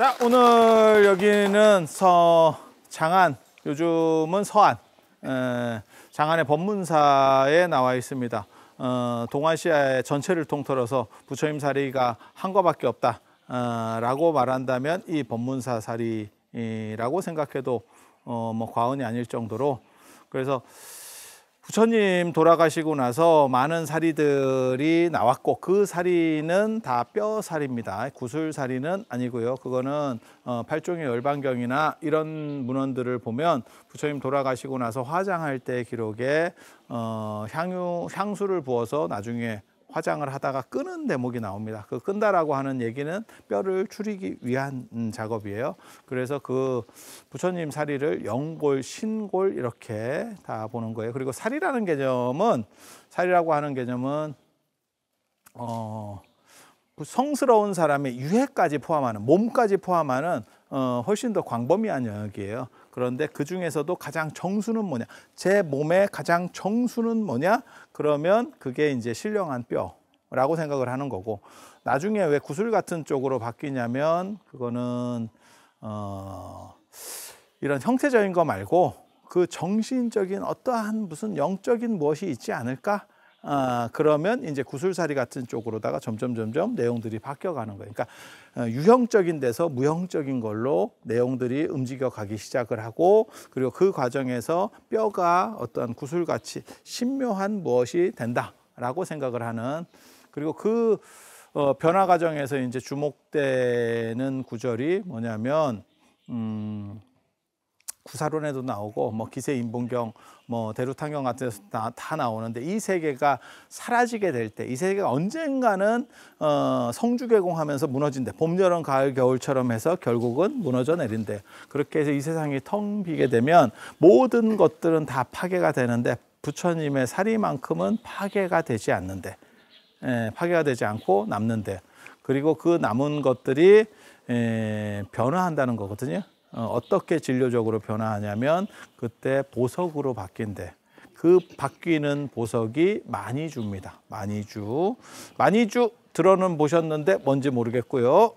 자, 오늘 여기는 장안, 요즘은 서안, 장안의 법문사에 나와 있습니다. 동아시아의 전체를 통틀어서 부처님 사리가 한 거밖에 없다 라고 말한다면 이 법문사 사리라고 생각해도 뭐 과언이 아닐 정도로, 그래서 부처님 돌아가시고 나서 많은 사리들이 나왔고, 그 사리는 다 뼈사리입니다. 구술사리는 아니고요. 그거는 팔종의 열반경이나 이런 문헌들을 보면 부처님 돌아가시고 나서 화장할 때 기록에 향수를 부어서 나중에 화장을 하다가 끄는 대목이 나옵니다. 그 끈다라고 하는 얘기는 뼈를 추리기 위한 작업이에요. 그래서 그 부처님 사리를 영골, 신골 이렇게 다 보는 거예요. 그리고 사리라는 개념은, 사리라고 하는 개념은 성스러운 사람의 유해까지 포함하는, 몸까지 포함하는 훨씬 더 광범위한 영역이에요. 그런데 그 중에서도 가장 정수는 뭐냐? 제 몸의 가장 정수는 뭐냐? 그러면 그게 이제 신령한 뼈라고 생각을 하는 거고, 나중에 왜 구슬 같은 쪽으로 바뀌냐면 그거는 이런 형태적인 거 말고 그 정신적인 어떠한 무슨 영적인 무엇이 있지 않을까? 그러면 이제 구술사리 같은 쪽으로다가 점점 내용들이 바뀌어가는 거예요. 그러니까 유형적인 데서 무형적인 걸로 내용들이 움직여가기 시작을 하고, 그리고 그 과정에서 뼈가 어떠한 구슬같이 신묘한 무엇이 된다라고 생각을 하는, 그리고 그 변화 과정에서 이제 주목되는 구절이 뭐냐면 구사론에도 나오고 뭐 기세인본경, 뭐 대루탄경 같은 데서 다 나오는데, 이 세계가 사라지게 될 때, 이 세계가 언젠가는 성주개공하면서 무너진대. 봄, 여름, 가을, 겨울처럼 해서 결국은 무너져 내린대. 그렇게 해서 이 세상이 텅 비게 되면 모든 것들은 다 파괴가 되는데 부처님의 사리만큼은 파괴가 되지 않는데, 파괴가 되지 않고 남는데, 그리고 그 남은 것들이 변화한다는 거거든요. 어떻게 진료적으로 변화하냐면 그때 보석으로 바뀐대. 그 바뀌는 보석이 마니주입니다. 마니주 들어는 보셨는데 뭔지 모르겠고요.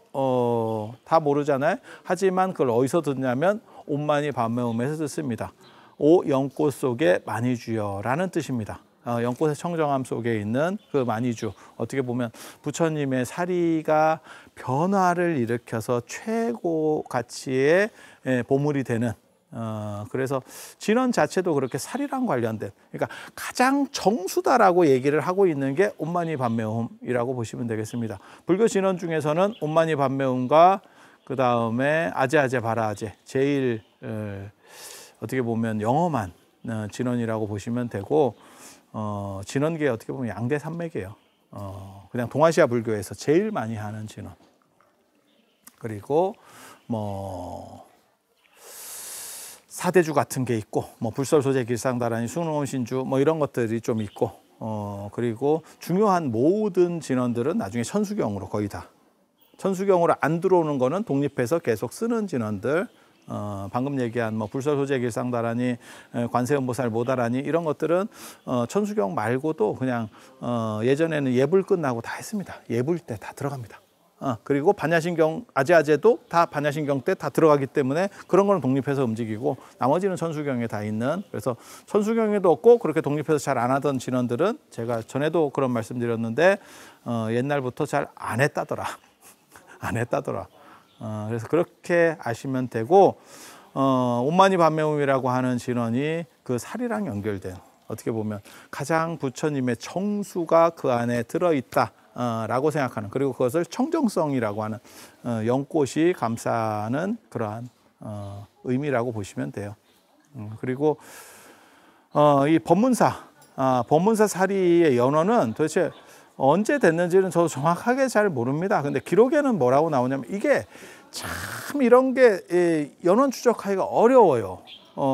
다 모르잖아요. 하지만 그걸 어디서 듣냐면 옴마니 밤매움에서 듣습니다. 오 연꽃 속에 마니주여라는 뜻입니다. 연꽃의 청정함 속에 있는 그 마니주, 어떻게 보면 부처님의 사리가 변화를 일으켜서 최고 가치의 보물이 되는, 그래서 진원 자체도 그렇게 사리랑 관련된, 그러니까 가장 정수다라고 얘기를 하고 있는 게 옴마니 밤매움이라고 보시면 되겠습니다. 불교 진원 중에서는 옴마니 밤매움과 그 다음에 아제아제 바라아제, 제일 어떻게 보면 영험한 진원이라고 보시면 되고, 진원계에 어떻게 보면 양대 산맥이에요. 그냥 동아시아 불교에서 제일 많이 하는 진원. 그리고 뭐 사대주 같은 게 있고, 뭐 불설소재 길상다라니 수능원신주 뭐 이런 것들이 좀 있고, 그리고 중요한 모든 진원들은 나중에 천수경으로 거의 다, 천수경으로 안 들어오는 거는 독립해서 계속 쓰는 진원들, 방금 얘기한 뭐 불설소재 길상다라니, 관세음보살 모다라니 이런 것들은 천수경 말고도 그냥 예전에는 예불 끝나고 다 했습니다. 예불 때 다 들어갑니다. 그리고 반야신경, 아제아제도 다 반야신경 때 다 들어가기 때문에 그런 거는 독립해서 움직이고, 나머지는 천수경에 다 있는, 그래서 천수경에도 없고 그렇게 독립해서 잘 안 하던 진원들은 제가 전에도 그런 말씀드렸는데 옛날부터 잘 안 했다더라. 안 했다더라. 그래서 그렇게 아시면 되고, 옴마니 밤매움이라고 하는 진원이 그 사리랑 연결된, 어떻게 보면 가장 부처님의 정수가 그 안에 들어있다 라고 생각하는, 그리고 그것을 청정성이라고 하는 연꽃이 감싸는 그러한 의미라고 보시면 돼요. 그리고 이 법문사 사리의 연원은 도대체 언제 됐는지는 저도 정확하게 잘 모릅니다. 근데 기록에는 뭐라고 나오냐면, 이게 참 이런 게 연원 추적하기가 어려워요.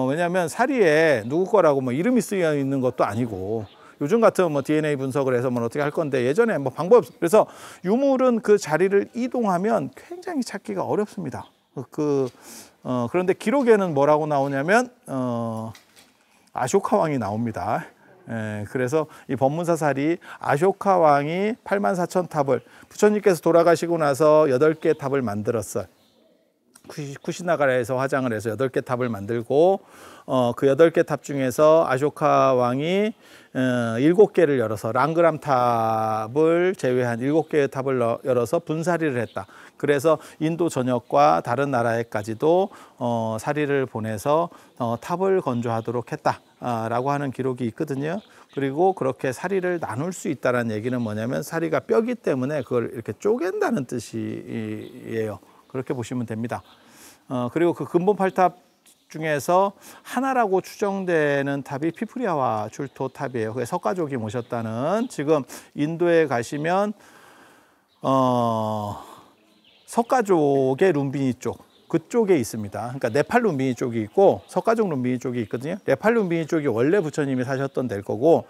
왜냐하면 사리에 누구 거라고 뭐 이름이 쓰여 있는 것도 아니고, 요즘 같은 뭐 DNA 분석을 해서 뭐 어떻게 할 건데, 예전에 뭐 방법이 없어. 그래서 유물은 그 자리를 이동하면 굉장히 찾기가 어렵습니다. 그런데 기록에는 뭐라고 나오냐면 아쇼카 왕이 나옵니다. 그래서 이 법문사 사리, 아쇼카 왕이 84,000 탑을, 부처님께서 돌아가시고 나서 8개 탑을 만들었어요. 쿠시나가라에서 화장을 해서 8개 탑을 만들고 그 8개 탑 중에서 아쇼카 왕이 7개를 열어서 랑그람 탑을 제외한 7개의 탑을 열어서 분사리를 했다. 그래서 인도 전역과 다른 나라에까지도 사리를 보내서 탑을 건조하도록 했다라고 하는 기록이 있거든요. 그리고 그렇게 사리를 나눌 수 있다는 얘기는 뭐냐면 사리가 뼈기 때문에 그걸 이렇게 쪼갠다는 뜻이에요. 그렇게 보시면 됩니다. 그리고 그 근본 8탑 중에서 하나라고 추정되는 탑이 피프리아와 출토 탑이에요. 그게 석가족이 모셨다는. 지금 인도에 가시면 석가족의 룸비니 쪽 그쪽에 있습니다. 그러니까 네팔 룸비니 쪽이 있고 석가족 룸비니 쪽이 있거든요. 네팔 룸비니 쪽이 원래 부처님이 사셨던 데일 거고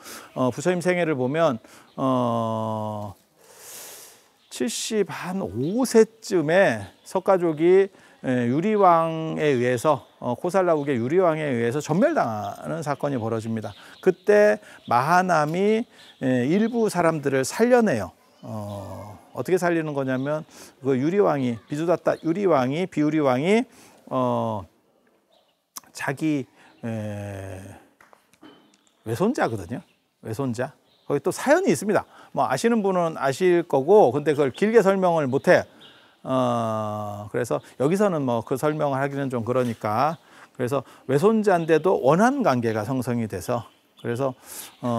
부처님 생애를 보면 75세쯤에 석가족이 유리왕에 의해서 코살라국의 유리왕에 의해서 전멸당하는 사건이 벌어집니다. 그때 마하남이 일부 사람들을 살려내요. 어떻게 살리는 거냐면 그 유리왕이 비주다타 유리왕이 비유리왕이 자기 외손자거든요. 외손자. 거기 또 사연이 있습니다. 뭐 아시는 분은 아실 거고 근데 그걸 길게 설명을 못해. 그래서 여기서는 뭐 그 설명을 하기는 좀 그러니까 그래서 외손자인데도 원한 관계가 성성이 돼서 그래서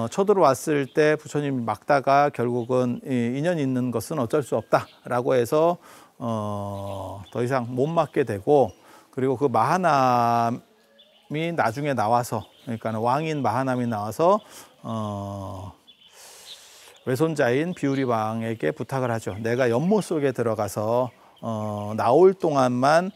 쳐들어왔을 때 부처님이 막다가 결국은 인연 있는 것은 어쩔 수 없다라고 해서 더 이상 못 막게 되고 그리고 그 마하남이 나중에 나와서 그러니까 왕인 마하남이 나와서 외손자인 비우리 왕에게 부탁을 하죠. 내가 연못 속에 들어가서 나올 동안만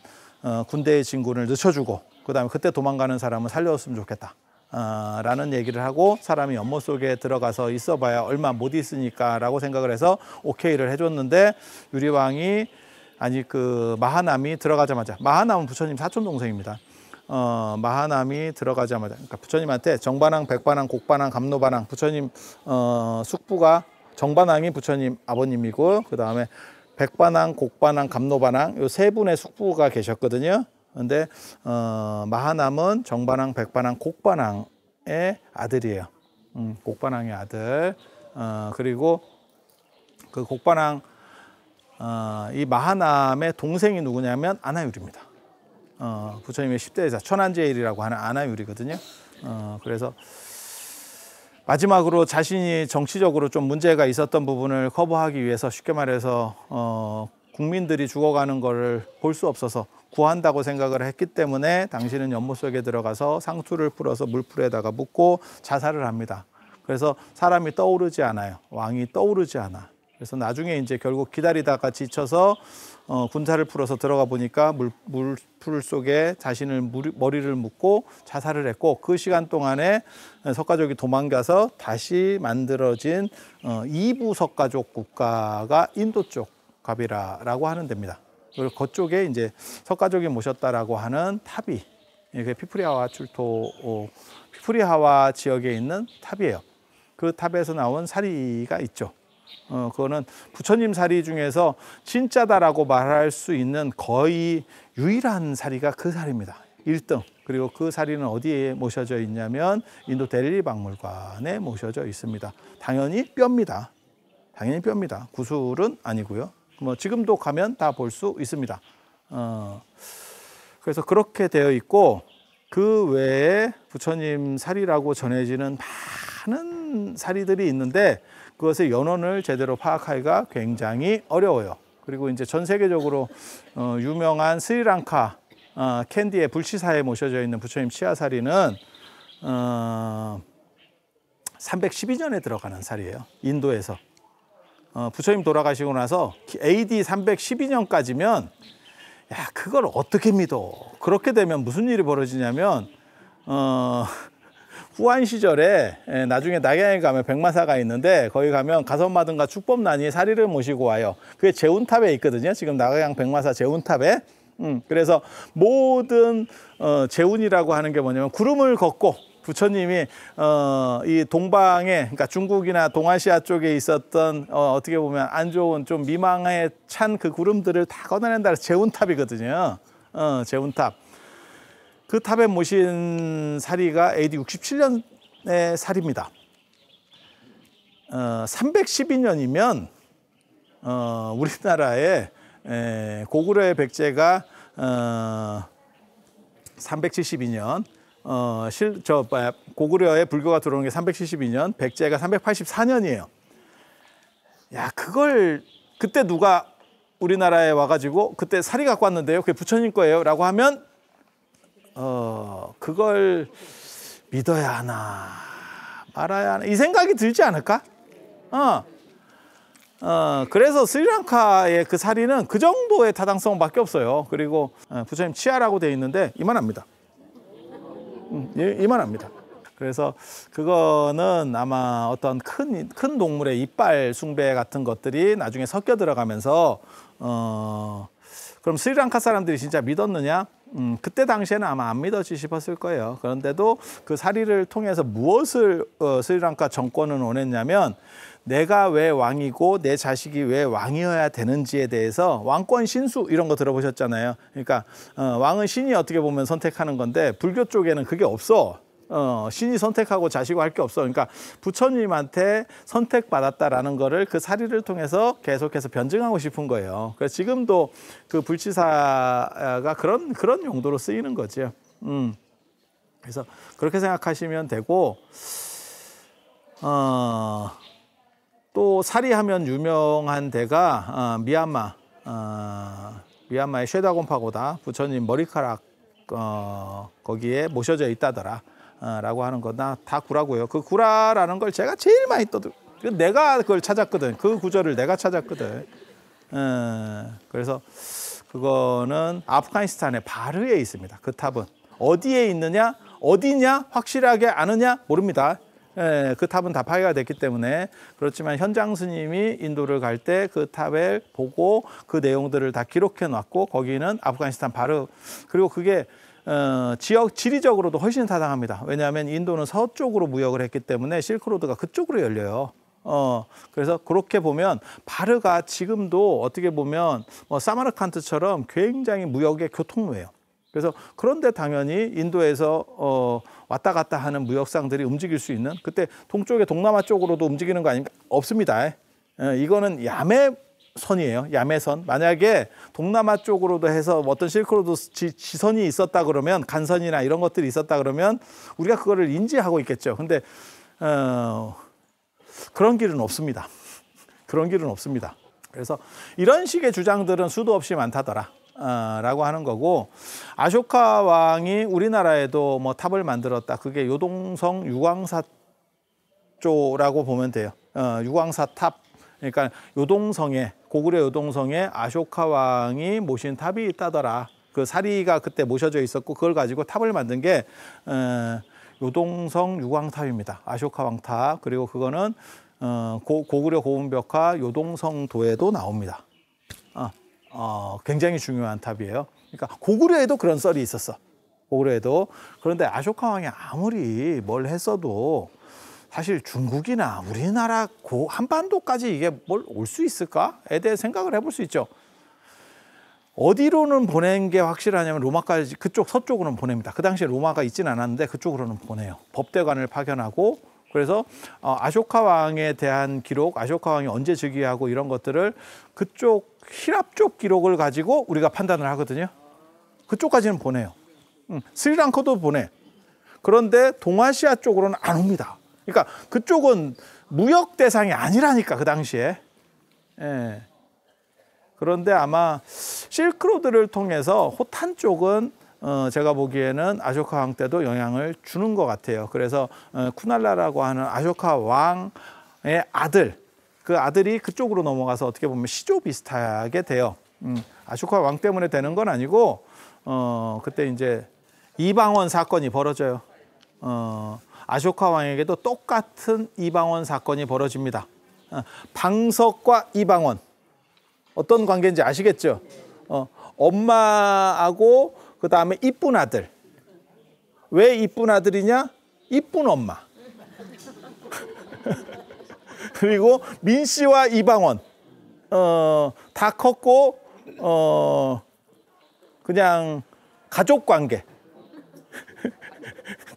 군대의 진군을 늦춰주고 그다음에 그때 도망가는 사람은 살려줬으면 좋겠다. 라는 얘기를 하고 사람이 연못 속에 들어가서 있어봐야 얼마 못 있으니까 라고 생각을 해서 오케이를 해줬는데 유리왕이 아니 그 마하남이 들어가자마자 마하남은 부처님 사촌 동생입니다. 마하남이 들어가자마자 그러니까 부처님한테 정반항, 백반항, 곡반항, 감노반항 부처님 숙부가 정반항이 부처님 아버님이고 그 다음에 백반항, 곡반항, 감노반항 요 세 분의 숙부가 계셨거든요. 근데 마하남은 정반항, 백반항, 곡반항의 아들이에요. 곡반항의 아들. 그리고 그 곡반항 이 마하남의 동생이 누구냐면 아나유리입니다. 부처님의 10대 제자 천안제일이라고 하는 아나유리거든요. 그래서 마지막으로 자신이 정치적으로 좀 문제가 있었던 부분을 커버하기 위해서 쉽게 말해서 국민들이 죽어가는 거를 볼 수 없어서 구한다고 생각을 했기 때문에 당신은 연못 속에 들어가서 상투를 풀어서 물풀에다가 묻고 자살을 합니다. 그래서 사람이 떠오르지 않아요. 왕이 떠오르지 않아. 그래서 나중에 이제 결국 기다리다가 지쳐서 군사를 풀어서 들어가 보니까 물풀 속에 자신을 머리를 묻고 자살을 했고 그 시간 동안에 석가족이 도망가서 다시 만들어진 2부 석가족 국가가 인도 쪽 가비라라고 하는 데입니다. 그리고 그쪽에 이제 석가족이 모셨다라고 하는 탑이 이게 피프리하와 출토 피프리하와 지역에 있는 탑이에요. 그 탑에서 나온 사리가 있죠. 그거는 부처님 사리 중에서 진짜다라고 말할 수 있는 거의 유일한 사리가 그 사리입니다. 1등. 그리고 그 사리는 어디에 모셔져 있냐면 인도 델리 박물관에 모셔져 있습니다. 당연히 뼈입니다. 당연히 뼈입니다. 구슬은 아니고요. 뭐 지금도 가면 다 볼 수 있습니다. 그래서 그렇게 되어 있고 그 외에 부처님 사리라고 전해지는 많은 사리들이 있는데 그것의 연원을 제대로 파악하기가 굉장히 어려워요. 그리고 이제 전 세계적으로 유명한 스리랑카 캔디의 불치사에 모셔져 있는 부처님 치아사리는 312년에 들어가는 사리예요. 인도에서. 부처님 돌아가시고 나서 AD 312년까지면 야 그걸 어떻게 믿어? 그렇게 되면 무슨 일이 벌어지냐면 후한 시절에 나중에 낙양에 가면 백마사가 있는데 거기 가면 가섭마등과 축법난이 사리를 모시고 와요. 그게 제운탑에 있거든요. 지금 낙양 백마사 제운탑에. 그래서 모든 제운이라고 하는 게 뭐냐면 구름을 걷고 부처님이 이 동방에 그러니까 중국이나 동아시아 쪽에 있었던 어떻게 보면 안 좋은 좀 미망에 찬 그 구름들을 다 걷어낸다 해서 제운탑이거든요. 재운탑. 그 탑에 모신 사리가 AD 67년의 사리입니다. 312년이면 우리나라의 고구려의 백제가 372년, 고구려의 불교가 들어오는 게 372년, 백제가 384년이에요. 야, 그걸 그때 누가 우리나라에 와가지고 그때 사리 갖고 왔는데요, 그게 부처님 거예요 라고 하면 그걸 믿어야 하나 말아야 하나 이 생각이 들지 않을까? 그래서 스리랑카의 그 사리는 그 정도의 타당성밖에 없어요. 그리고 부처님 치아라고 돼 있는데 이만합니다. 이만합니다. 그래서 그거는 아마 어떤 큰 동물의 이빨 숭배 같은 것들이 나중에 섞여 들어가면서 그럼 스리랑카 사람들이 진짜 믿었느냐? 그때 당시에는 아마 안 믿었지 싶었을 거예요. 그런데도 그 사리를 통해서 무엇을 스리랑카 정권은 원했냐면 내가 왜 왕이고 내 자식이 왜 왕이어야 되는지에 대해서 왕권 신수 이런 거 들어보셨잖아요. 그러니까 왕은 신이 어떻게 보면 선택하는 건데 불교 쪽에는 그게 없어. 신이 선택하고 자시고 할 게 없어. 그러니까 부처님한테 선택받았다라는 거를 그 사리를 통해서 계속해서 변증하고 싶은 거예요. 그래서 지금도 그 불치사가 그런 용도로 쓰이는 거죠. 그래서 그렇게 생각하시면 되고, 또 사리하면 유명한 데가 미얀마의 쉐다곤 파고다, 부처님 머리카락 거기에 모셔져 있다더라. 라고 하는 거나 다 구라고요. 그 구라라는 걸 제가 제일 많이 내가 그걸 찾았거든. 그 구절을 내가 찾았거든. 그래서 그거는 아프가니스탄의 바르에 있습니다. 그 탑은 어디에 있느냐, 어디냐 확실하게 아느냐 모릅니다. 그 탑은 다 파괴가 됐기 때문에. 그렇지만 현장 스님이 인도를 갈 때 그 탑을 보고 그 내용들을 다 기록해 놨고, 거기는 아프가니스탄 바르. 그리고 그게 지리적으로도 훨씬 타당합니다. 왜냐하면 인도는 서쪽으로 무역을 했기 때문에 실크로드가 그쪽으로 열려요. 그래서 그렇게 보면 바르가 지금도 어떻게 보면 사마르칸트처럼 굉장히 무역의 교통로예요. 그래서 그런데 당연히 인도에서 왔다 갔다 하는 무역상들이 움직일 수 있는, 그때 동쪽에 동남아 쪽으로도 움직이는 거 아닙니까? 없습니다. 이거는 야매선이에요. 야매선. 만약에 동남아 쪽으로도 해서 어떤 실크로드 지선이 있었다 그러면, 간선이나 이런 것들이 있었다 그러면 우리가 그거를 인지하고 있겠죠. 근데 그런 길은 없습니다. 그런 길은 없습니다. 그래서 이런 식의 주장들은 수도 없이 많다더라. 라고 하는 거고, 아쇼카 왕이 우리나라에도 뭐 탑을 만들었다. 그게 요동성 유광사조라고 보면 돼요. 유광사 탑. 그러니까 요동성에, 고구려 요동성에 아쇼카 왕이 모신 탑이 있다더라. 그 사리가 그때 모셔져 있었고 그걸 가지고 탑을 만든 게 요동성 유광탑입니다. 아쇼카 왕탑. 그리고 그거는 고구려 고운벽화 요동성도에도 나옵니다. 굉장히 중요한 탑이에요. 그러니까 고구려에도 그런 썰이 있었어. 고구려에도. 그런데 아쇼카 왕이 아무리 뭘 했어도 사실 중국이나 우리나라 한반도까지 이게 뭘 올 수 있을까에 대해 생각을 해볼 수 있죠. 어디로는 보낸 게 확실하냐면 로마까지, 그쪽 서쪽으로는 보냅니다. 그 당시에 로마가 있지는 않았는데 그쪽으로는 보내요. 법대관을 파견하고. 그래서 아쇼카 왕에 대한 기록, 아쇼카 왕이 언제 즉위하고 이런 것들을 그쪽 히랍 쪽 기록을 가지고 우리가 판단을 하거든요. 그쪽까지는 보내요. 스리랑카도 보내. 그런데 동아시아 쪽으로는 안 옵니다. 그러니까 그쪽은 무역 대상이 아니라니까, 그 당시에. 그런데 아마 실크로드를 통해서 호탄 쪽은 제가 보기에는 아쇼카 왕 때도 영향을 주는 것 같아요. 그래서 쿠날라라고 하는 아쇼카 왕의 아들, 그 아들이 그쪽으로 넘어가서 어떻게 보면 시조 비슷하게 돼요. 아쇼카 왕 때문에 되는 건 아니고, 그때 이제 이방원 사건이 벌어져요. 아쇼카 왕에게도 똑같은 이방원 사건이 벌어집니다. 방석과 이방원. 어떤 관계인지 아시겠죠? 엄마하고 그 다음에 이쁜 아들. 왜 이쁜 아들이냐? 이쁜 엄마. 그리고 민 씨와 이방원. 다 컸고, 그냥 가족 관계.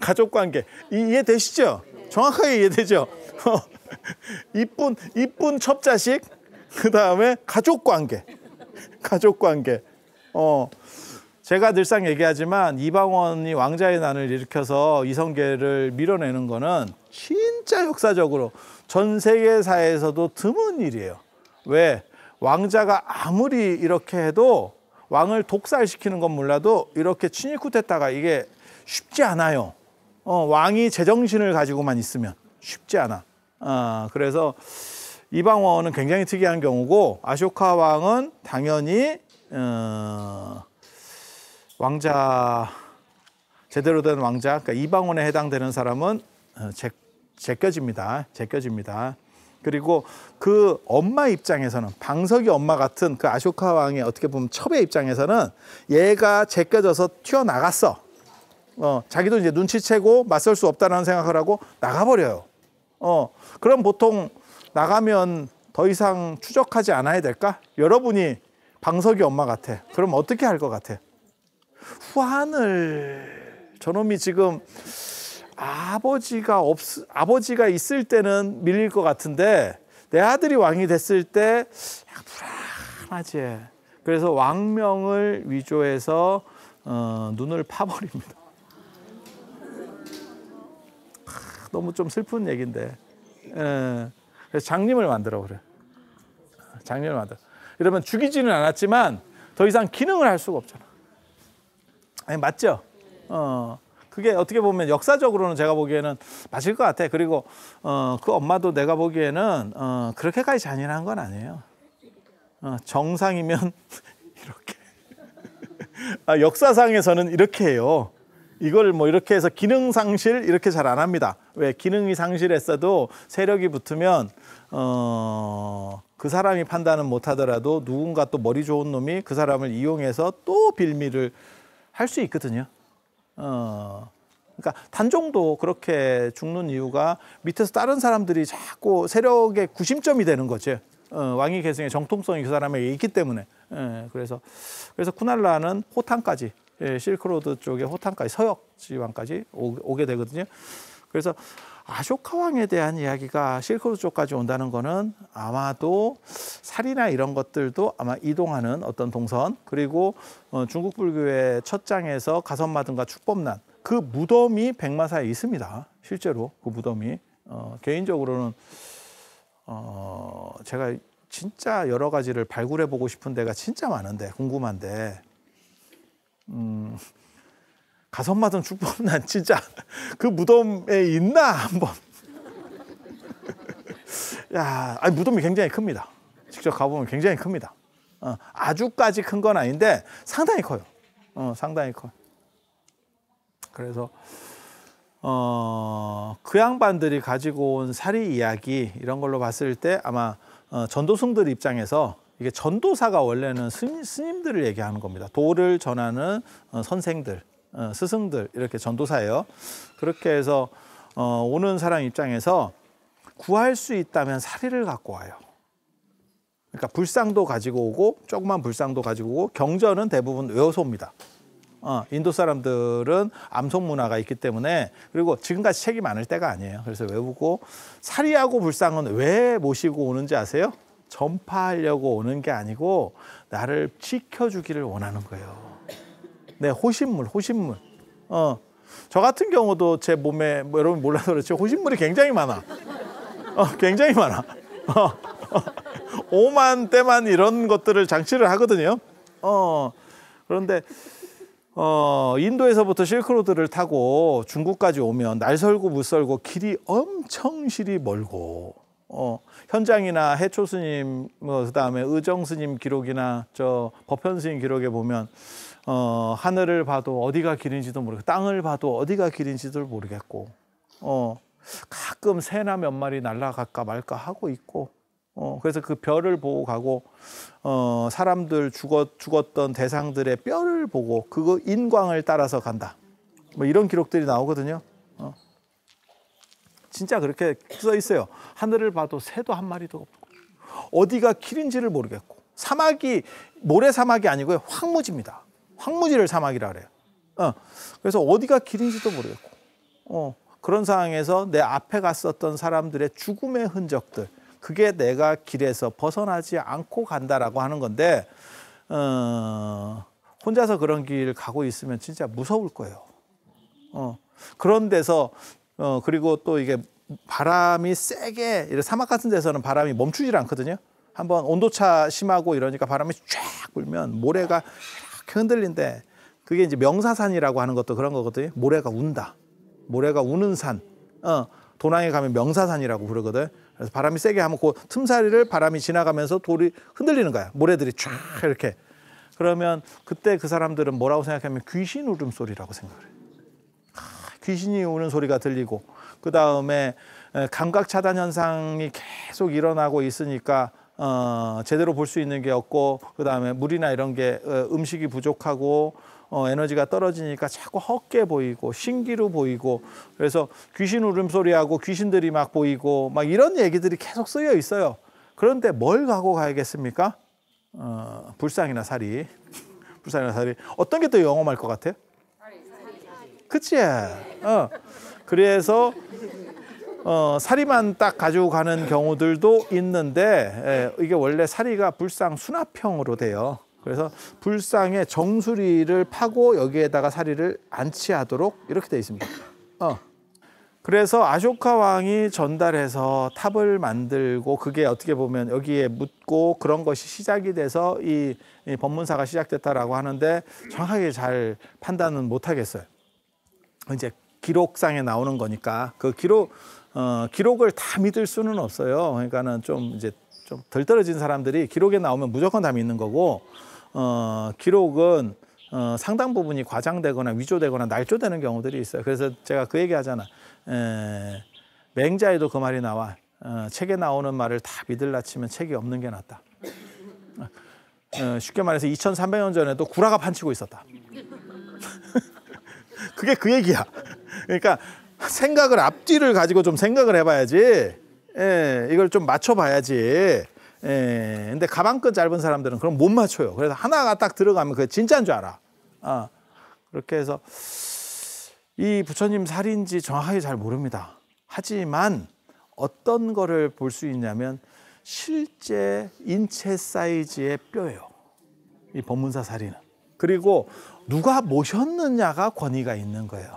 가족 관계. 이해되시죠? 정확하게 이해되죠? 이쁜 첩자식, 그 다음에 가족 관계. 가족 관계. 제가 늘상 얘기하지만 이방원이 왕자의 난을 일으켜서 이성계를 밀어내는 거는 진짜 역사적으로 전 세계사에서도 드문 일이에요. 왜? 왕자가 아무리 이렇게 해도 왕을 독살시키는 건 몰라도 이렇게 친위 쿠데타가 이게 쉽지 않아요. 왕이 제정신을 가지고만 있으면 쉽지 않아. 그래서 이방원은 굉장히 특이한 경우고 아쇼카 왕은 당연히 왕자, 제대로 된 왕자, 그러니까 이방원에 해당되는 사람은 제껴집니다. 그리고 그 엄마 입장에서는, 방석이 엄마 같은 그 아쇼카 왕의 어떻게 보면 첩의 입장에서는 얘가 제껴져서 튀어나갔어. 자기도 이제 눈치채고 맞설 수 없다는 생각을 하고 나가버려요. 그럼 보통 나가면 더 이상 추적하지 않아야 될까? 여러분이 방석이 엄마 같아. 그럼 어떻게 할 것 같아? 후한을, 저놈이 지금 아버지가 있을 때는 밀릴 것 같은데 내 아들이 왕이 됐을 때 불안하지. 그래서 왕명을 위조해서 눈을 파버립니다. 너무 좀 슬픈 얘기인데. 그래서 장님을 만들어 그래. 장님을 만들어. 이러면 죽이지는 않았지만 더 이상 기능을 할 수가 없잖아. 아니, 맞죠? 그게 어떻게 보면 역사적으로는 제가 보기에는 맞을 것 같아. 그리고 그 엄마도 내가 보기에는 그렇게까지 잔인한 건 아니에요. 정상이면 이렇게. 역사상에서는 이렇게 해요. 이걸 뭐 이렇게 해서 기능 상실 이렇게 잘 안 합니다. 왜? 기능이 상실했어도 세력이 붙으면 그 사람이 판단은 못하더라도 누군가 또 머리 좋은 놈이 그 사람을 이용해서 또 빌미를 할 수 있거든요. 그러니까 단종도 그렇게 죽는 이유가 밑에서 다른 사람들이 자꾸 세력의 구심점이 되는 거죠. 왕위 계승의 정통성이 그 사람에게 있기 때문에. 그래서 쿠날라는 호탕까지, 실크로드 쪽의 호탕까지, 서역 지방까지 오게 되거든요. 그래서 아쇼카 왕에 대한 이야기가 실크로드 쪽까지 온다는 거는 아마도 살이나 이런 것들도 아마 이동하는 어떤 동선, 그리고 중국 불교의 첫 장에서 가선마등과 축법난, 그 무덤이 백마사에 있습니다. 실제로 그 무덤이. 개인적으로는 제가 진짜 여러 가지를 발굴해 보고 싶은 데가 진짜 많은데, 궁금한데 가선마등 축법난 진짜 그 무덤에 있나 한번. 야, 아니, 무덤이 굉장히 큽니다. 직접 가보면 굉장히 큽니다. 아주까지 큰 건 아닌데 상당히 커요. 상당히 커요. 그래서 그 양반들이 가지고 온 사리 이야기 이런 걸로 봤을 때 아마 전도승들 입장에서 이게 전도사가 원래는 스님들을 얘기하는 겁니다. 도를 전하는 선생들, 스승들, 이렇게 전도사예요. 그렇게 해서 오는 사람 입장에서 구할 수 있다면 사리를 갖고 와요. 그러니까 불상도 가지고 오고, 조그만 불상도 가지고 오고, 경전은 대부분 외워서 옵니다. 인도 사람들은 암송 문화가 있기 때문에, 그리고 지금까지 책이 많을 때가 아니에요. 그래서 외우고, 사리하고 불상은 왜 모시고 오는지 아세요? 전파하려고 오는 게 아니고 나를 지켜주기를 원하는 거예요. 네, 호신물. 저 같은 경우도 제 몸에, 뭐 여러분 몰라서 그렇지, 호신물이 굉장히 많아. 굉장히 많아. 오만 때만 이런 것들을 장치를 하거든요. 그런데 인도에서부터 실크로드를 타고 중국까지 오면 날설고 무설고 길이 엄청 실이 멀고, 현장이나 해초 스님, 그다음에 의정 스님 기록이나 저 법현 스님 기록에 보면 하늘을 봐도 어디가 길인지도 모르고, 땅을 봐도 어디가 길인지도 모르겠고, 가끔 새나 몇 마리 날아갈까 말까 하고 있고, 그래서 그 별을 보고 가고, 사람들 죽었던 대상들의 뼈를 보고 그거 인광을 따라서 간다. 뭐 이런 기록들이 나오거든요. 진짜 그렇게 써 있어요. 하늘을 봐도 새도 한 마리도 없고, 어디가 길인지를 모르겠고, 사막이 모래 사막이 아니고요, 황무지입니다. 황무지를 사막이라 그래요. 그래서 어디가 길인지도 모르겠고 그런 상황에서 내 앞에 갔었던 사람들의 죽음의 흔적들, 그게 내가 길에서 벗어나지 않고 간다라고 하는 건데 혼자서 그런 길 가고 있으면 진짜 무서울 거예요. 그런 데서 그리고 또 이게 바람이 세게, 이런 사막 같은 데서는 바람이 멈추질 않거든요. 한번 온도차 심하고 이러니까 바람이 쫙 불면 모래가 이렇게 흔들린데, 그게 이제 명사산이라고 하는 것도 그런 거거든요. 모래가 운다. 모래가 우는 산. 도낭에 가면 명사산이라고 부르거든. 그래서 바람이 세게 하면 그 틈사리를 바람이 지나가면서 돌이 흔들리는 거야. 모래들이 쫙 이렇게. 그러면 그때 그 사람들은 뭐라고 생각하면 귀신 울음소리라고 생각을 해요. 귀신이 우는 소리가 들리고, 그 다음에 감각 차단 현상이 계속 일어나고 있으니까 제대로 볼 수 있는 게 없고, 그 다음에 물이나 이런 게 음식이 부족하고 에너지가 떨어지니까 자꾸 헛게 보이고 신기루 보이고, 그래서 귀신 울음소리하고 귀신들이 막 보이고 막 이런 얘기들이 계속 쓰여 있어요. 그런데 뭘 가고 가야겠습니까? 불상이나 사리. 불상이나 사리. 어떤 게 더 영험할 것 같아요? 그치? 그래서 사리만 딱 가지고 가는 경우들도 있는데, 이게 원래 사리가 불상 수납형으로 돼요. 그래서 불상에 정수리를 파고 여기에다가 사리를 안치하도록 이렇게 되어 있습니다. 그래서 아쇼카 왕이 전달해서 탑을 만들고, 그게 어떻게 보면 여기에 묻고 그런 것이 시작이 돼서 이 법문사가 시작됐다라고 하는데, 정확하게 잘 판단은 못 하겠어요. 이제 기록상에 나오는 거니까 그 기록을 다 믿을 수는 없어요. 그러니까는 좀 이제 좀 덜 떨어진 사람들이 기록에 나오면 무조건 다 믿는 거고, 기록은 상당 부분이 과장되거나 위조되거나 날조되는 경우들이 있어요. 그래서 제가 그 얘기 하잖아. 맹자에도 그 말이 나와. 책에 나오는 말을 다 믿을라 치면 책이 없는 게 낫다. 쉽게 말해서 2300년 전에도 구라가 판치고 있었다. 그게 그 얘기야. 그러니까 생각을, 앞뒤를 가지고 좀 생각을 해봐야지. 이걸 좀 맞춰봐야지. 근데 가방끈 짧은 사람들은 그럼 못 맞춰요. 그래서 하나가 딱 들어가면 그게 진짜인 줄 알아. 그렇게 해서 이 부처님 살인지 정확하게 잘 모릅니다. 하지만 어떤 거를 볼 수 있냐면 실제 인체 사이즈의 뼈예요. 이 법문사 살인은. 그리고 누가 모셨느냐가 권위가 있는 거예요.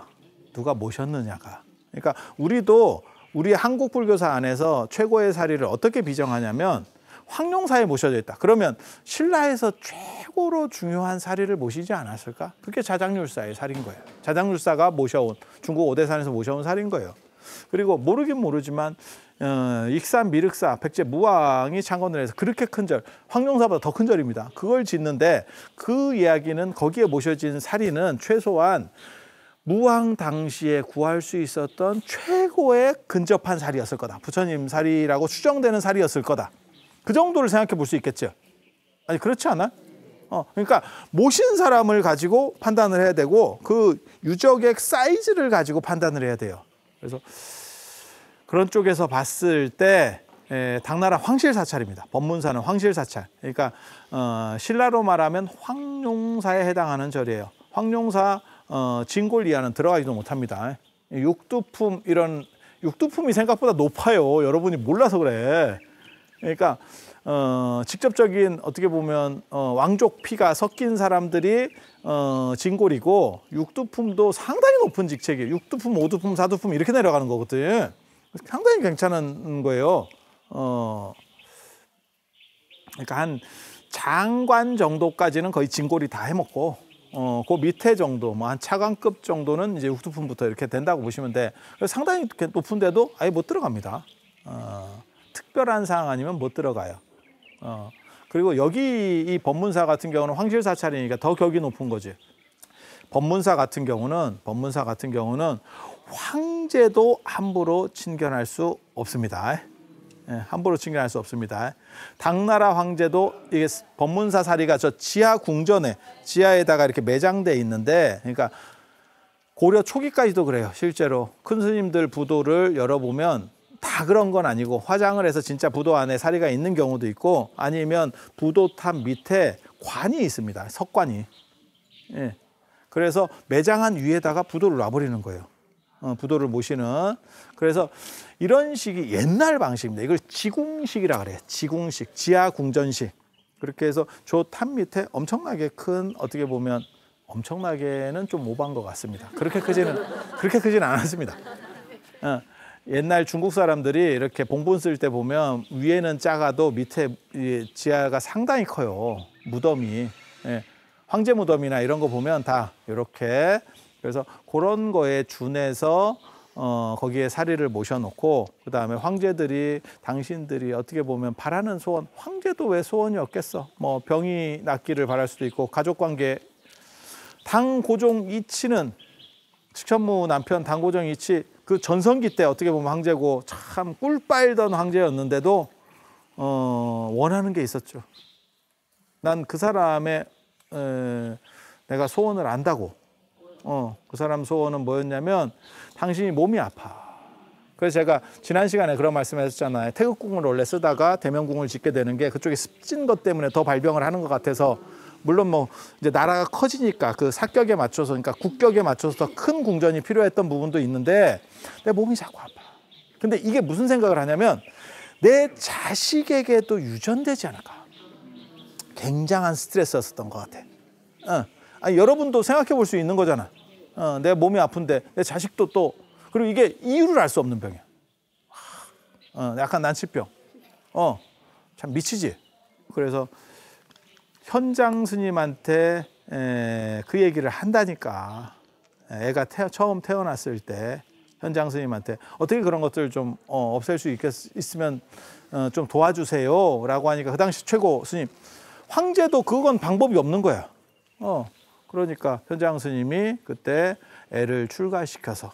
누가 모셨느냐가. 그러니까 우리도 우리 한국 불교사 안에서 최고의 사리를 어떻게 비정하냐면, 황룡사에 모셔져 있다. 그러면 신라에서 최고로 중요한 사리를 모시지 않았을까? 그게 자장률사의 사리인 거예요. 자장률사가 모셔온, 중국 오대산에서 모셔온 사리인 거예요. 그리고 모르긴 모르지만 익산 미륵사 백제 무왕이 창건을 해서 그렇게 큰 절, 황룡사보다 더 큰 절입니다. 그걸 짓는데, 그 이야기는 거기에 모셔진 사리는 최소한 무왕 당시에 구할 수 있었던 최고의 근접한 사리였을 거다. 부처님 사리라고 추정되는 사리였을 거다. 그 정도를 생각해 볼 수 있겠죠. 아니 그렇지 않아? 그러니까 모신 사람을 가지고 판단을 해야 되고, 그 유적의 사이즈를 가지고 판단을 해야 돼요. 그래서 그런 쪽에서 봤을 때 당나라 황실사찰입니다. 법문사는 황실사찰. 그러니까 신라로 말하면 황룡사에 해당하는 절이에요. 황룡사 진골 이하는 들어가지도 못합니다. 육두품, 이런 육두품이 생각보다 높아요. 여러분이 몰라서 그래. 그러니까 직접적인, 어떻게 보면 왕족 피가 섞인 사람들이 진골이고, 육두품도 상당히 높은 직책이에요. 육두품, 오두품, 사두품 이렇게 내려가는 거거든. 상당히 괜찮은 거예요. 그러니까 한 장관 정도까지는 거의 진골이 다 해먹고, 그 밑에 정도, 뭐 한 차관급 정도는 이제 육두품부터 이렇게 된다고 보시면 돼. 그래서 상당히 높은데도 아예 못 들어갑니다. 특별한 사항 아니면 못 들어가요. 그리고 여기 이 법문사 같은 경우는 황실사찰이니까 더 격이 높은 거지. 법문사 같은 경우는 황제도 함부로 친견할 수 없습니다. 함부로 친견할 수 없습니다. 당나라 황제도, 이게 법문사 사리가 저 지하 궁전에, 지하에다가 이렇게 매장돼 있는데, 그러니까 고려 초기까지도 그래요. 실제로 큰 스님들 부도를 열어보면 다 그런 건 아니고, 화장을 해서 진짜 부도 안에 사리가 있는 경우도 있고, 아니면 부도탑 밑에 관이 있습니다. 석관이. 예. 그래서 매장한 위에다가 부도를 놔버리는 거예요. 부도를 모시는. 그래서 이런 식이 옛날 방식입니다. 이걸 지궁식이라 그래요. 지궁식, 지하 궁전식. 그렇게 해서 저 탑 밑에 엄청나게 큰, 어떻게 보면 엄청나게는 좀 오버한 것 같습니다. 그렇게 크지는 않았습니다. 옛날 중국 사람들이 이렇게 봉분 쓸 때 보면 위에는 작아도 밑에 지하가 상당히 커요. 무덤이. 예. 황제 무덤이나 이런 거 보면 다 이렇게. 그래서 그런 거에 준해서 거기에 사리를 모셔놓고, 그다음에 황제들이, 당신들이 어떻게 보면 바라는 소원, 황제도 왜 소원이 없겠어? 뭐 병이 낫기를 바랄 수도 있고, 가족관계. 당고종 이치는, 측천무 남편 당고종 이치, 그 전성기 때 어떻게 보면 황제고 참 꿀 빨던 황제였는데도 원하는 게 있었죠. 난 그 사람의 내가 소원을 안다고. 그 사람 소원은 뭐였냐면, 당신이 몸이 아파. 그래서 제가 지난 시간에 그런 말씀하셨잖아요. 태극궁을 원래 쓰다가 대명궁을 짓게 되는 게 그쪽에 습진 것 때문에 더 발병을 하는 것 같아서, 물론 뭐 이제 나라가 커지니까 그 사격에 맞춰서, 그러니까 국격에 맞춰서 더 큰 궁전이 필요했던 부분도 있는데, 내 몸이 자꾸 아파. 근데 이게 무슨 생각을 하냐면, 내 자식에게도 유전되지 않을까. 굉장한 스트레스였었던 것 같아. 아니, 여러분도 생각해 볼 수 있는 거잖아. 내 몸이 아픈데 내 자식도 또, 그리고 이게 이유를 알 수 없는 병이야. 약간 난치병. 참 미치지. 그래서 현장 스님한테 그 얘기를 한다니까. 애가 처음 태어났을 때 현장 스님한테 어떻게 그런 것들 좀 없앨 수 있으면 좀 도와주세요 라고 하니까, 그 당시 최고 스님, 황제도 그건 방법이 없는 거야. 그러니까 현장 스님이 그때 애를 출가시켜서,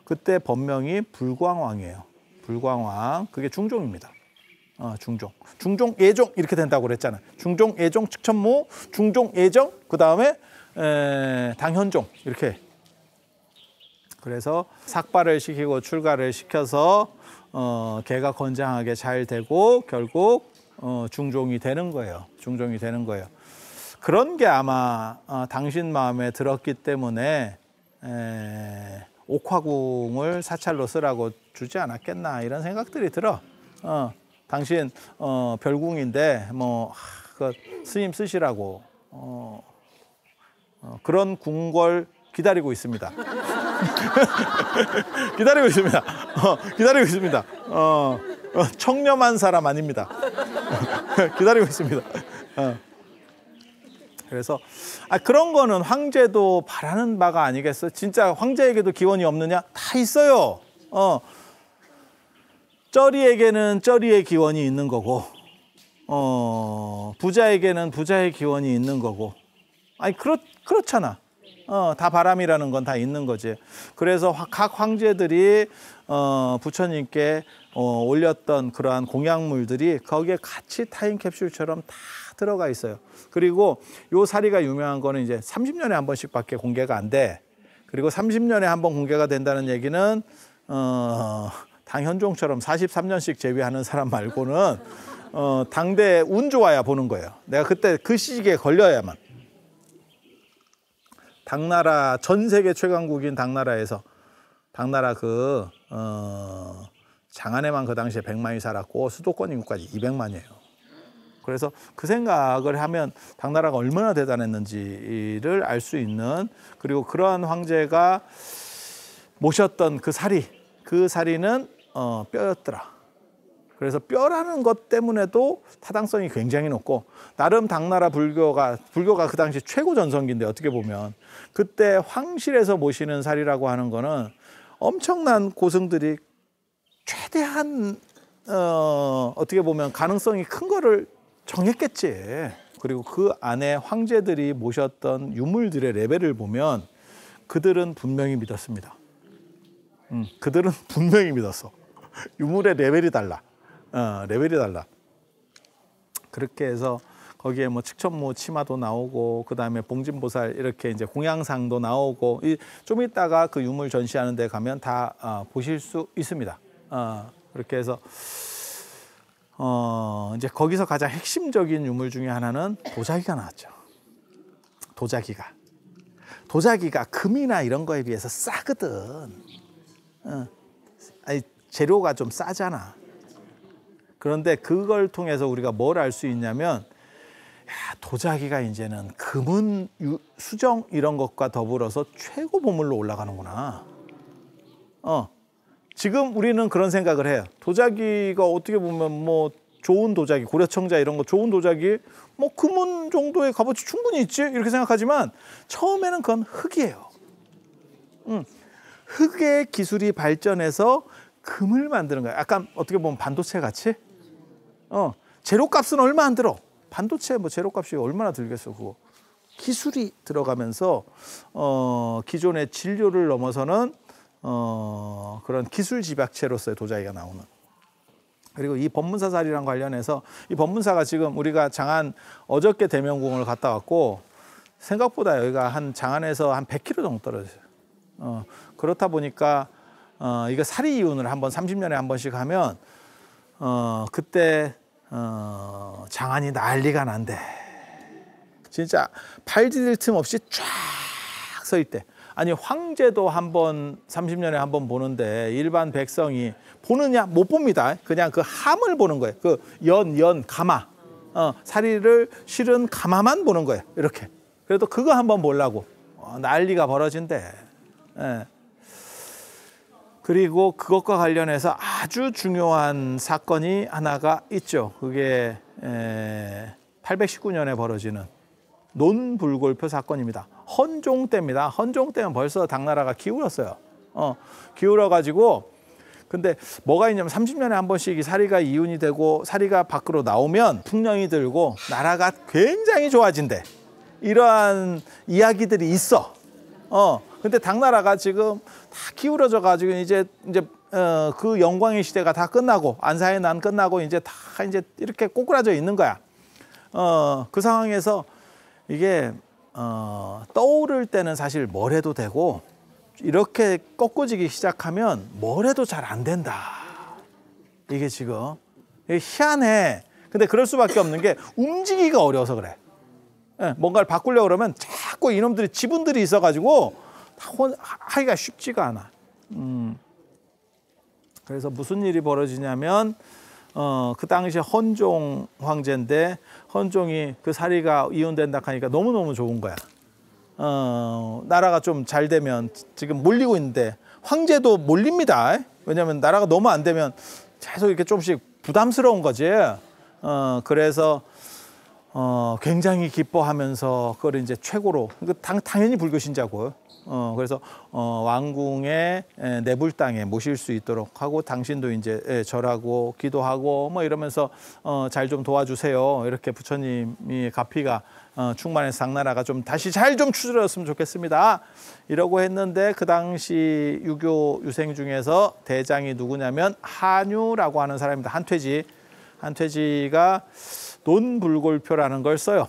그때 법명이 불광왕이에요. 불광왕. 그게 중종입니다. 중종. 중종, 예종 이렇게 된다고 그랬잖아요. 중종, 예종, 측천무, 중종, 예정, 그 다음에 당현종 이렇게. 그래서 삭발을 시키고 출가를 시켜서 개가 건장하게 잘 되고 결국 중종이 되는 거예요. 중종이 되는 거예요. 그런 게 아마 당신 마음에 들었기 때문에 옥화궁을 사찰로 쓰라고 주지 않았겠나, 이런 생각들이 들어. 당신 별궁인데 뭐 그 스님 쓰시라고 그런 궁궐 기다리고 있습니다. 기다리고 있습니다. 기다리고 있습니다. 청렴한 사람 아닙니다. 기다리고 있습니다. 그래서 그런 거는 황제도 바라는 바가 아니겠어? 진짜 황제에게도 기원이 없느냐? 다 있어요. 쩌리에게는 쩌리의 기원이 있는 거고, 부자에게는 부자의 기원이 있는 거고. 아니 그렇잖아. 다 바람이라는 건 다 있는 거지. 그래서 각 황제들이 부처님께 올렸던 그러한 공약물들이 거기에 같이 타임캡슐처럼 다 들어가 있어요. 그리고 요 사리가 유명한 거는 이제 30년에 한 번씩밖에 공개가 안 돼. 그리고 30년에 한 번 공개가 된다는 얘기는 당현종처럼 43년씩 제위하는 사람 말고는 당대 운 좋아야 보는 거예요. 내가 그때 그 시기에 걸려야만. 당나라, 전 세계 최강국인 당나라에서, 당나라 장안에만 그 당시에 100만이 살았고 수도권 인구까지 200만이에요. 그래서 그 생각을 하면 당나라가 얼마나 대단했는지를 알 수 있는, 그리고 그러한 황제가 모셨던 그 사리는 뼈였더라. 그래서 뼈라는 것 때문에도 타당성이 굉장히 높고, 나름 당나라 불교가 그 당시 최고 전성기인데, 어떻게 보면 그때 황실에서 모시는 사리라고 하는 거는 엄청난 고승들이 최대한 어떻게 보면 가능성이 큰 거를 정했겠지. 그리고 그 안에 황제들이 모셨던 유물들의 레벨을 보면 그들은 분명히 믿었습니다. 그들은 분명히 믿었어. 유물의 레벨이 달라. 레벨이 달라. 그렇게 해서 거기에 뭐 측천무 치마도 나오고, 그 다음에 봉진보살 이렇게 이제 공양상도 나오고, 좀 이따가 그 유물 전시하는 데 가면 다 보실 수 있습니다. 그렇게 해서 이제 거기서 가장 핵심적인 유물 중에 하나는 도자기가 나왔죠. 도자기가. 도자기가 금이나 이런 거에 비해서 싸거든. 아니, 재료가 좀 싸잖아. 그런데 그걸 통해서 우리가 뭘 알 수 있냐면, 야, 도자기가 이제는 금은 수정 이런 것과 더불어서 최고 보물로 올라가는구나. 지금 우리는 그런 생각을 해요. 도자기가 어떻게 보면 뭐 좋은 도자기, 고려청자 이런 거 좋은 도자기, 뭐 금은 정도의 값어치 충분히 있지 이렇게 생각하지만 처음에는 그건 흙이에요. 흙의 기술이 발전해서 금을 만드는 거야. 약간 어떻게 보면 반도체 같이. 재료값은 얼마 안 들어. 반도체 뭐 재료값이 얼마나 들겠어 그거. 기술이 들어가면서 기존의 진료를 넘어서는 그런 기술 집약체로서의 도자기가 나오는. 그리고 이 법문사살이랑 관련해서 이 법문사가 지금 우리가 장안 어저께 대명궁을 갔다 왔고 생각보다 여기가 한 장안에서 한 100km 정도 떨어져요. 그렇다 보니까 이거 사리 이운을 한번 30년에 한 번씩 하면 그때 장안이 난리가 난대. 진짜 팔 디딜 틈 없이 쫙 서 있대. 아니 황제도 한번 30년에 한 번 보는데 일반 백성이 보느냐? 못 봅니다. 그냥 그 함을 보는 거예요. 그 가마. 사리를 실은 가마만 보는 거예요. 이렇게. 그래도 그거 한번 보려고 난리가 벌어진대. 예. 그리고 그것과 관련해서 아주 중요한 사건이 하나가 있죠. 그게 819년에 벌어지는 논불골표 사건입니다. 헌종 때입니다. 헌종 때는 벌써 당나라가 기울었어요. 기울어가지고 근데 뭐가 있냐면 30년에 한 번씩 이 사리가 이윤이 되고 사리가 밖으로 나오면 풍령이 들고 나라가 굉장히 좋아진대. 이러한 이야기들이 있어. 근데 당나라가 지금 다 기울어져 가지고 이제 그 영광의 시대가 다 끝나고 안사의 난 끝나고 이제 다 이제 이렇게 꼬꾸라져 있는 거야. 그 상황에서 이게 떠오를 때는 사실 뭘 해도 되고 이렇게 꺾어지기 시작하면 뭘 해도 잘 안 된다. 이게 지금 이게 희한해. 근데 그럴 수밖에 없는 게 움직이기가 어려워서 그래. 뭔가를 바꾸려고 그러면 자꾸 이놈들이 지분들이 있어가지고 하기가 쉽지가 않아. 그래서 무슨 일이 벌어지냐면 그 당시에 헌종 황제인데 헌종이 그 사리가 이혼된다 하니까 너무너무 좋은 거야. 나라가 좀 잘 되면 지금 몰리고 있는데 황제도 몰립니다. 왜냐하면 나라가 너무 안 되면 계속 이렇게 조금씩 부담스러운 거지. 그래서 굉장히 기뻐하면서 그걸 이제 최고로 당연히 불교 신자고 그래서 왕궁의 내불 땅에 모실 수 있도록 하고 당신도 이제 절하고 기도하고 뭐 이러면서 잘 좀 도와주세요. 이렇게 부처님이 가피가 충만해서 당나라가 좀 다시 잘 좀 추스렸으면 좋겠습니다. 이러고 했는데 그 당시 유교 유생 중에서 대장이 누구냐면 한유라고 하는 사람입니다. 한퇴지가 논불골표라는 걸 써요.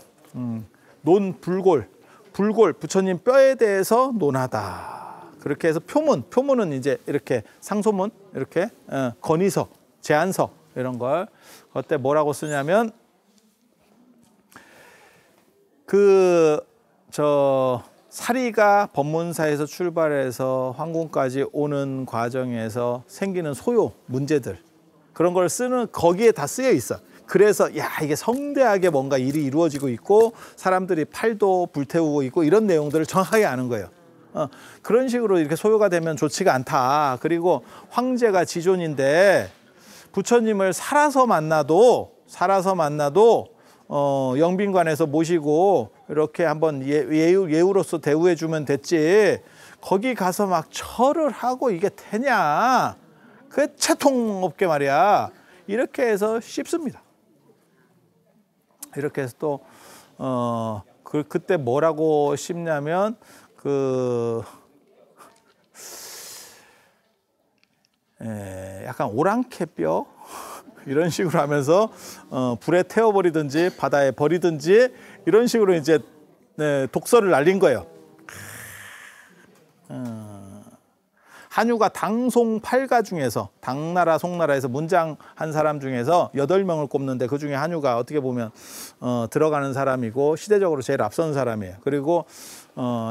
논불골, 불골, 부처님 뼈에 대해서 논하다. 그렇게 해서 표문은 이제 이렇게 상소문, 이렇게 건의서, 제안서 이런 걸 그때 뭐라고 쓰냐면 사리가 법문사에서 출발해서 황궁까지 오는 과정에서 생기는 소요 문제들 그런 걸 쓰는 거기에 다 쓰여 있어. 그래서 이게 성대하게 뭔가 일이 이루어지고 있고 사람들이 팔도 불태우고 있고 이런 내용들을 정확하게 아는 거예요. 그런 식으로 이렇게 소요가 되면 좋지가 않다. 그리고 황제가 지존인데 부처님을 살아서 만나도 영빈관에서 모시고 이렇게 한번 예우로서 대우해 주면 됐지. 거기 가서 막 절을 하고 이게 되냐? 그게 채통 없게 말이야. 이렇게 해서 씹습니다. 이렇게 해서 또 그때 뭐라고 씹냐면 약간 오랑캐뼈 이런 식으로 하면서 불에 태워버리든지 바다에 버리든지 이런 식으로 이제 독설을 날린 거예요. 한유가 당송 8가 중에서 당나라 송나라에서 문장한 사람 중에서 8명을 꼽는데 그중에 한유가 어떻게 보면 들어가는 사람이고 시대적으로 제일 앞선 사람이에요. 그리고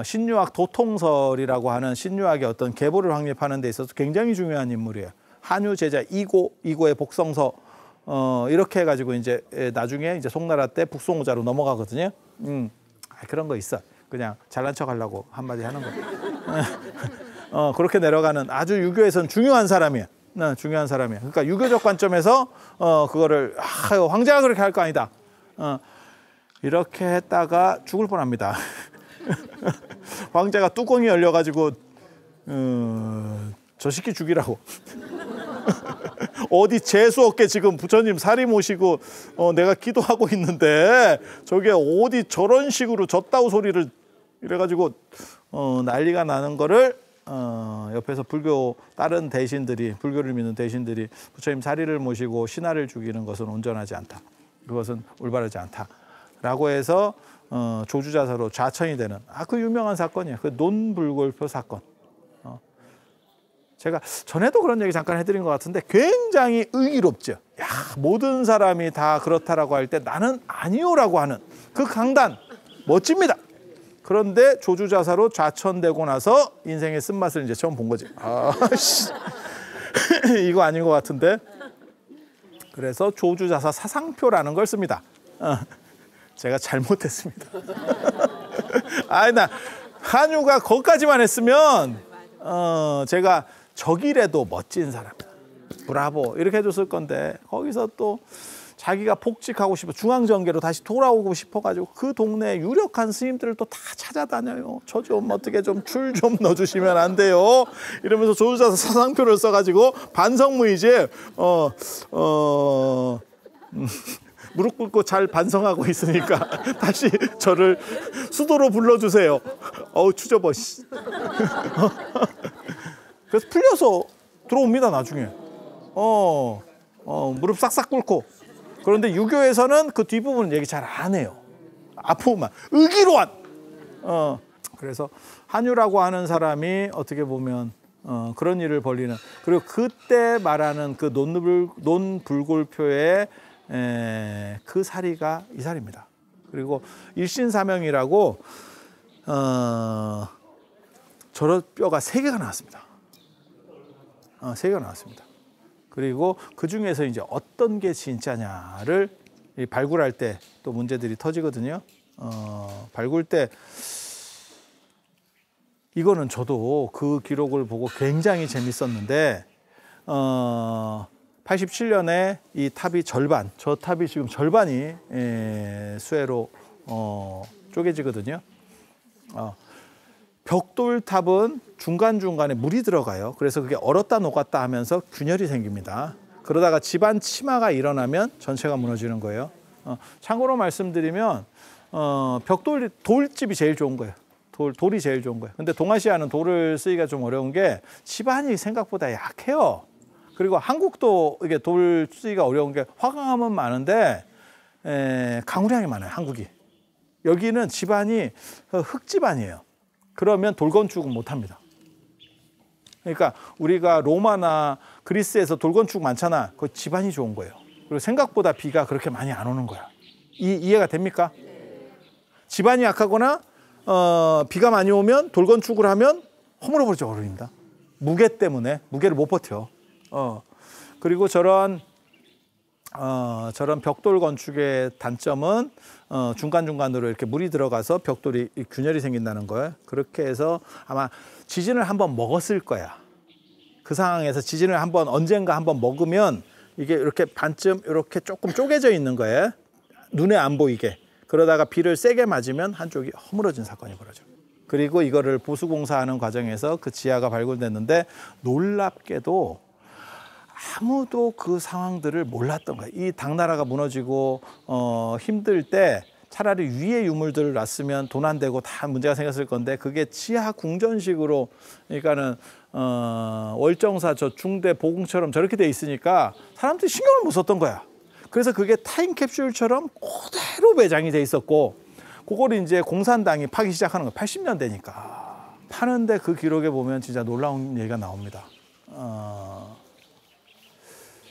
신유학 도통설이라고 하는 신유학의 어떤 계보를 확립하는 데 있어서 굉장히 중요한 인물이에요. 한유 제자 이고의 복성서 이렇게 해가지고 이제 나중에 이제 송나라 때 북송호자로 넘어가거든요. 그런 거 있어. 그냥 잘난 척 하려고 한마디 하는 거. 그렇게 내려가는 아주 유교에서는 중요한 사람이에요. 중요한 사람이에요. 그러니까 유교적 관점에서 그거를 황제가 그렇게 할 거 아니다. 이렇게 했다가 죽을 뻔합니다. 황제가 뚜껑이 열려가지고 저 새끼 죽이라고. 어디 재수 없게 지금 부처님 사리 모시고 내가 기도하고 있는데 저게 어디 저런 식으로 젖다우 소리를 이래가지고 난리가 나는 거를 옆에서 불교 다른 대신들이 불교를 믿는 대신들이 부처님 사리를 모시고 신하를 죽이는 것은 온전하지 않다. 그것은 올바르지 않다라고 해서 조주자사로 좌천이 되는 그 유명한 사건이에요. 그 논불골표 사건. 제가 전에도 그런 얘기 잠깐 해드린 것 같은데 굉장히 의기롭죠. 야, 모든 사람이 다 그렇다라고 할 때 나는 아니요라고 하는 그 강단 멋집니다. 그런데 조주자사로 좌천되고 나서 인생의 쓴맛을 이제 처음 본 거지. 이거 아닌 것 같은데. 그래서 조주자사 사상표라는 걸 씁니다. 제가 잘못했습니다. 나 한유가 거기까지만 했으면 제가 저길에도 멋진 사람이다. 브라보 이렇게 해줬을 건데 거기서 또 자기가 복직하고 싶어 중앙정계로 다시 돌아오고 싶어가지고 그 동네 유력한 스님들을 또 다 찾아다녀요. 저 좀 어떻게 좀 출 좀 넣어주시면 안 돼요. 이러면서 조주자사 사상표를 써가지고 반성무이제 무릎 꿇고 잘 반성하고 있으니까 다시 저를 수도로 불러주세요. 추접어. 그래서 풀려서 들어옵니다 나중에. 무릎 싹싹 꿇고. 그런데 유교에서는 그 뒷부분은 얘기 잘 안 해요. 앞부분만 의기로한. 그래서 한유라고 하는 사람이 어떻게 보면 그런 일을 벌리는. 그리고 그때 말하는 그 논불골표의 그 사리가 이 사리입니다. 그리고 일신사명이라고 저런 뼈가 3개가 나왔습니다. 3개가 나왔습니다. 그리고 그 중에서 이제 어떤 게 진짜냐를 발굴할 때 또 문제들이 터지거든요. 발굴 때 이거는 저도 그 기록을 보고 굉장히 재밌었는데 87년에 이 탑이 절반, 저 탑이 지금 절반이 수해로 쪼개지거든요. 벽돌탑은 중간중간에 물이 들어가요. 그래서 그게 얼었다 녹았다 하면서 균열이 생깁니다. 그러다가 집안 치마가 일어나면 전체가 무너지는 거예요. 참고로 말씀드리면 돌집이 제일 좋은 거예요. 돌이 제일 좋은 거예요. 근데 동아시아는 돌을 쓰기가 좀 어려운 게 집안이 생각보다 약해요. 그리고 한국도 이게 돌 쓰기가 어려운 게 화강암은 많은데 강우량이 많아요. 한국이. 여기는 집안이 흙집안이에요. 그러면 돌건축은 못합니다. 그러니까 우리가 로마나 그리스에서 돌건축 많잖아. 그 집안이 좋은 거예요. 그리고 생각보다 비가 그렇게 많이 안 오는 거야. 이해가 됩니까? 집안이 약하거나 비가 많이 오면 돌건축을 하면 허물어버리죠. 어른입니다. 무게 때문에 무게를 못 버텨. 그리고 저런 벽돌 건축의 단점은 중간중간으로 이렇게 물이 들어가서 벽돌이 균열이 생긴다는 거예요. 그렇게 해서 아마 지진을 한번 먹었을 거야. 그 상황에서 지진을 언젠가 한번 먹으면 이게 이렇게 반쯤 이렇게 조금 쪼개져 있는 거예요. 눈에 안 보이게. 그러다가 비를 세게 맞으면 한쪽이 허물어진 사건이 벌어져요. 그리고 이거를 보수공사하는 과정에서 그 지하가 발굴됐는데 놀랍게도 아무도 그 상황들을 몰랐던 거예요. 이 당나라가 무너지고 힘들 때 차라리 위에 유물들을 놨으면 돈 안 되고 다 문제가 생겼을 건데 그게 지하 궁전식으로 그러니까는 월정사 저 중대 보궁처럼 저렇게 돼 있으니까 사람들이 신경을 못 썼던 거야. 그래서 그게 타임캡슐처럼 그대로 매장이 돼 있었고 그걸 이제 공산당이 파기 시작하는 거야. 80년대니까. 파는데 그 기록에 보면 진짜 놀라운 얘기가 나옵니다.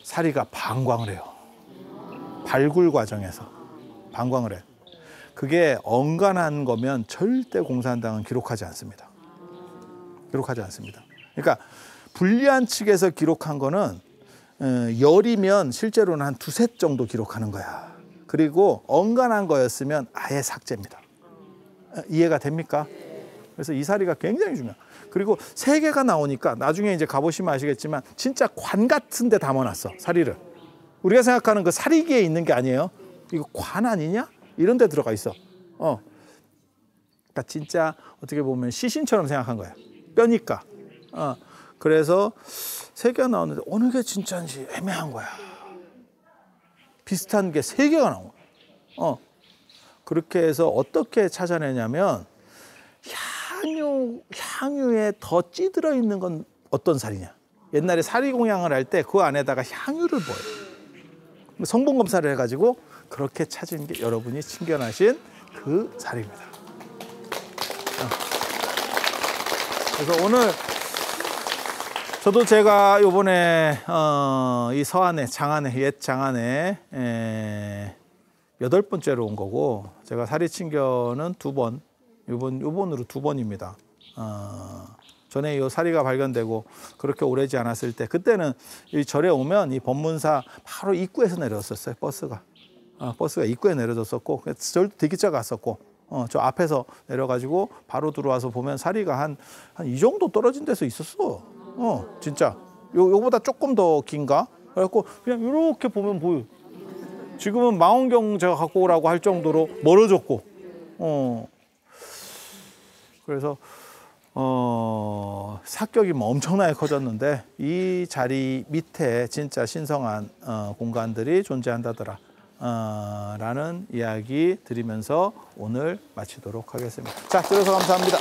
사리가 방광을 해요. 발굴 과정에서 방광을 해요. 그게 언간한 거면 절대 공산당은 기록하지 않습니다. 기록하지 않습니다. 그러니까 불리한 측에서 기록한 거는 열이면 실제로는 한 두세 정도 기록하는 거야. 그리고 언간한 거였으면 아예 삭제입니다. 이해가 됩니까? 그래서 이 사리가 굉장히 중요해요. 그리고 세 개가 나오니까 나중에 이제 가보시면 아시겠지만 진짜 관 같은 데 담아놨어, 사리를. 우리가 생각하는 그 사리기에 있는 게 아니에요. 이거 관 아니냐? 이런 데 들어가 있어. 그러니까 진짜 어떻게 보면 시신처럼 생각한 거야. 뼈니까. 그래서 세 개가 나오는데 어느 게 진짜인지 애매한 거야. 비슷한 게 세 개가 나온 거야. 그렇게 해서 어떻게 찾아내냐면 향유에 더 찌들어 있는 건 어떤 살이냐. 옛날에 사리 공양을 할 때 그 안에다가 향유를 부어요. 성분 검사를 해가지고 그렇게 찾은 게 여러분이 친견하신 그 살입니다. 그래서 오늘 저도 제가 요번에 이 서안에 장안에 옛 장안에 8번째로 온 거고, 제가 사리 친견은 2번, 요번으로 2번입니다. 전에 이 사리가 발견되고 그렇게 오래지 않았을 때, 그때는 이 절에 오면 이 법문사 바로 입구에서 내렸었어요. 버스가 입구에 내려졌었고, 절도 대기차 갔었고, 저 앞에서 내려가지고 바로 들어와서 보면 사리가 한 이 정도 떨어진 데서 있었어. 진짜 요거보다 조금 더 긴가? 그래갖고 그냥 이렇게 보면 보여. 지금은 망원경 제가 갖고 오라고 할 정도로 멀어졌고, 그래서 사격이 뭐 엄청나게 커졌는데 이 자리 밑에 진짜 신성한 공간들이 존재한다더라 라는 이야기 드리면서 오늘 마치도록 하겠습니다. 자, 들어서 감사합니다.